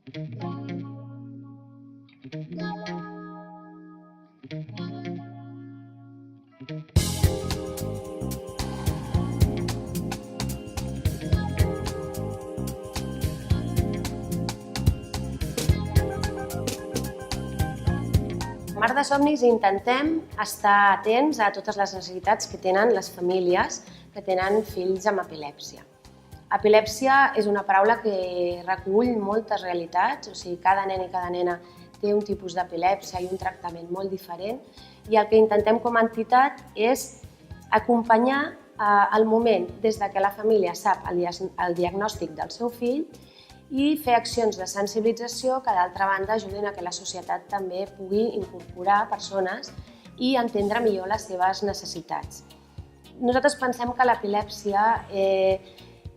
Mar de Somnis intentem estar atents a totes les necessitats que tenen les famílies que tenen fills amb epilèpsia. Epilèpsia és una paraula que recull moltes realitats, o sigui, cada nen i cada nena té un tipus d'epilèpsia i un tractament molt diferent, i el que intentem com a entitat és acompanyar el moment des que la família sap el diagnòstic del seu fill i fer accions de sensibilització que, d'altra banda, ajudin a que la societat també pugui incorporar persones i entendre millor les seves necessitats. Nosaltres pensem que l'epilèpsia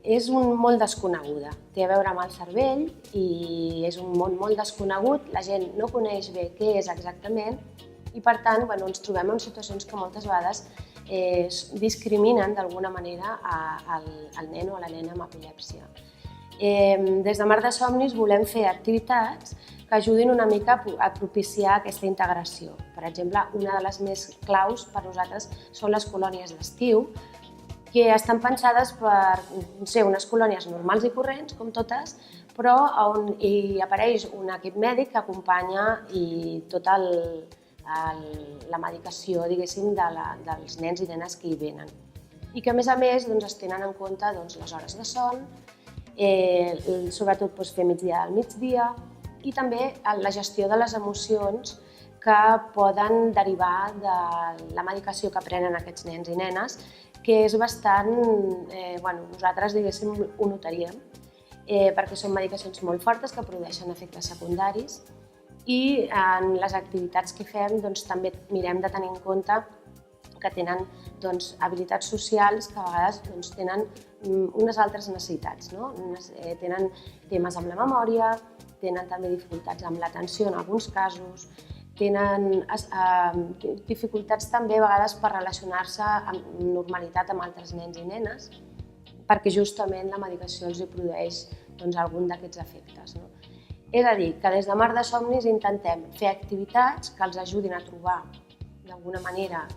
és un molt desconeguda. Té a veure amb el cervell i és un món molt desconegut, la gent no coneix bé què és exactament i, per tant, ens trobem en situacions que moltes vegades discriminen d'alguna manera el nen o la nena amb epilèpsia. Des de Mar de Somnis volem fer activitats que ajudin una mica a propiciar aquesta integració. Per exemple, una de les més claus per nosaltres són les colònies d'estiu, que estan pensades per ser unes colònies normals i corrents, com totes, però on hi apareix un equip mèdic que acompanya tota la medicació, diguéssim, dels nens i nenes que hi venen. I que, a més, es tenen en compte les hores de son, sobretot fer migdia al migdia i també la gestió de les emocions que poden derivar de la medicació que prenen aquests nens i nenes, que és bastant, nosaltres diguéssim ho notaríem, perquè són medicacions molt fortes que produeixen efectes secundaris i en les activitats que fem també mirem de tenir en compte que tenen habilitats socials que a vegades tenen unes altres necessitats. Tenen temes amb la memòria, tenen també dificultats amb l'atenció en alguns casos, tenen dificultats també a vegades per relacionar-se amb normalitat amb altres nens i nenes, perquè justament la medicació els produeix algun d'aquests efectes. És a dir, que des de Mar de Somnis intentem fer activitats que els ajudin a trobar d'alguna manera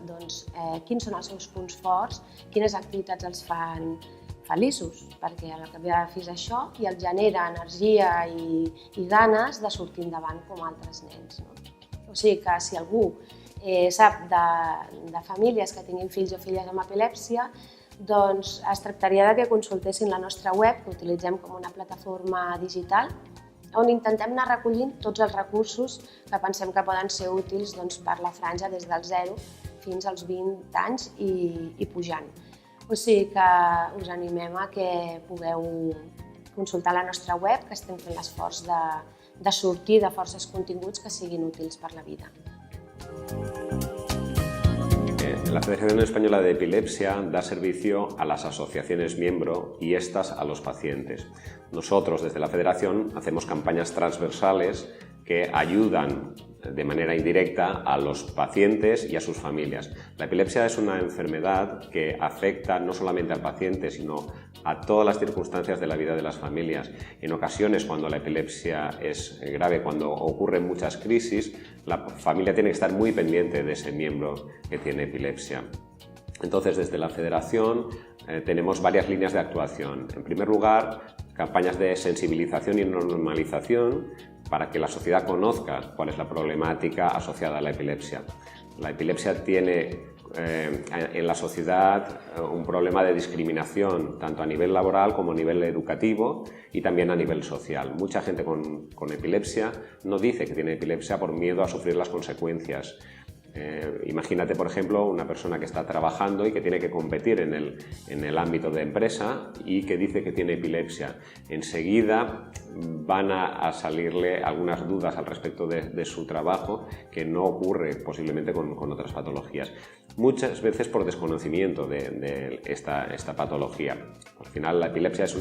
quins són els seus punts forts, quines activitats els fan feliços, perquè al cap i a la fi és això i els genera energia i ganes de sortir endavant com altres nens. O sigui que si algú sap de famílies que tinguin fills o filles amb epilèpsia, doncs es tractaria que consultessin la nostra web, que utilitzem com una plataforma digital, on intentem anar recollint tots els recursos que pensem que poden ser útils per la franja des dels 0 fins als 20 anys i pujant. O sigui que us animem a que pugueu consultar la nostra web, que estem fent l'esforç de sortir de forces continguts que siguin útils per la vida. La Federación Española de Epilepsia da servicio a las asociaciones miembro y estas a los pacientes. Nosotros desde la Federación hacemos campañas transversales que ayudan de manera indirecta a los pacientes y a sus familias. La epilepsia es una enfermedad que afecta no solamente al paciente, sino a todas las circunstancias de la vida de las familias. En ocasiones, cuando la epilepsia es grave, cuando ocurren muchas crisis, la familia tiene que estar muy pendiente de ese miembro que tiene epilepsia. Entonces, desde la Federación tenemos varias líneas de actuación. En primer lugar, campañas de sensibilización y normalización para que la sociedad conozca cuál es la problemática asociada a la epilepsia. La epilepsia tiene en la sociedad un problema de discriminación tanto a nivel laboral como a nivel educativo y también a nivel social. Mucha gente con epilepsia no dice que tiene epilepsia por miedo a sufrir las consecuencias. Imagínate, por ejemplo, una persona que está trabajando y que tiene que competir en el ámbito de empresa y que dice que tiene epilepsia. Enseguida van a salirle algunas dudas al respecto de su trabajo que no ocurre posiblemente con otras patologías. Muchas veces por desconocimiento de esta patología. Al final la epilepsia es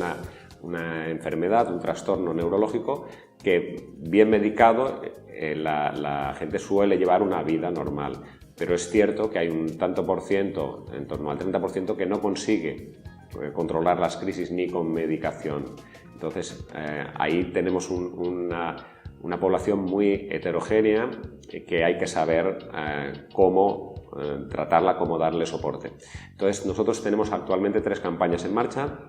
una enfermedad, un trastorno neurológico que bien medicado la gente suele llevar una vida normal, pero es cierto que hay un tanto por ciento, en torno al 30%, que no consigue controlar las crisis ni con medicación. Entonces, ahí tenemos una población muy heterogénea que hay que saber cómo tratarla, cómo darle soporte. Entonces, nosotros tenemos actualmente 3 campañas en marcha.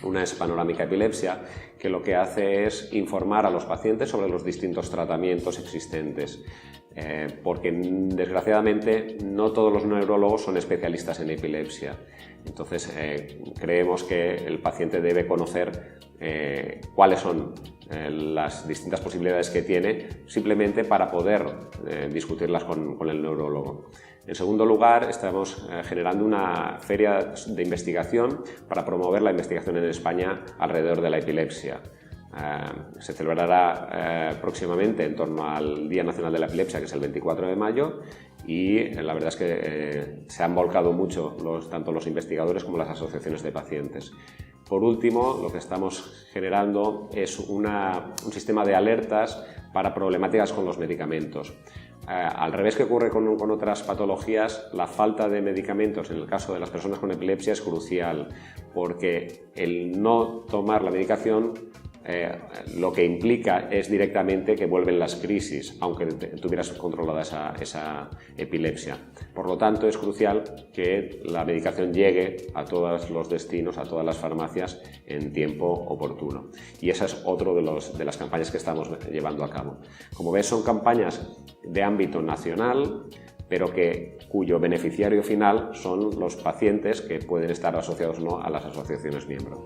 Una es Panorámica Epilepsia, que lo que hace es informar a los pacientes sobre los distintos tratamientos existentes, porque desgraciadamente no todos los neurólogos son especialistas en epilepsia. Entonces creemos que el paciente debe conocer cuáles son las distintas posibilidades que tiene, simplemente para poder discutirlas con el neurólogo. En segundo lugar, estamos generando una feria de investigación para promover la investigación en España alrededor de la epilepsia. Se celebrará próximamente en torno al Día Nacional de la Epilepsia, que es el 24 de mayo, y la verdad es que se han volcado mucho tanto los investigadores como las asociaciones de pacientes. Por último, lo que estamos generando es un sistema de alertas para problemáticas con los medicamentos. Al revés que ocurre con otras patologías, la falta de medicamentos en el caso de las personas con epilepsia es crucial, porque el no tomar la medicación lo que implica es directamente que vuelven las crisis, aunque tuvieras controlada esa epilepsia. Por lo tanto, es crucial que la medicación llegue a todos los destinos, a todas las farmacias en tiempo oportuno. Y esa es otra de las campañas que estamos llevando a cabo. Como ves, son campañas de ámbito nacional, pero cuyo beneficiario final son los pacientes que pueden estar asociados o no a las asociaciones miembro.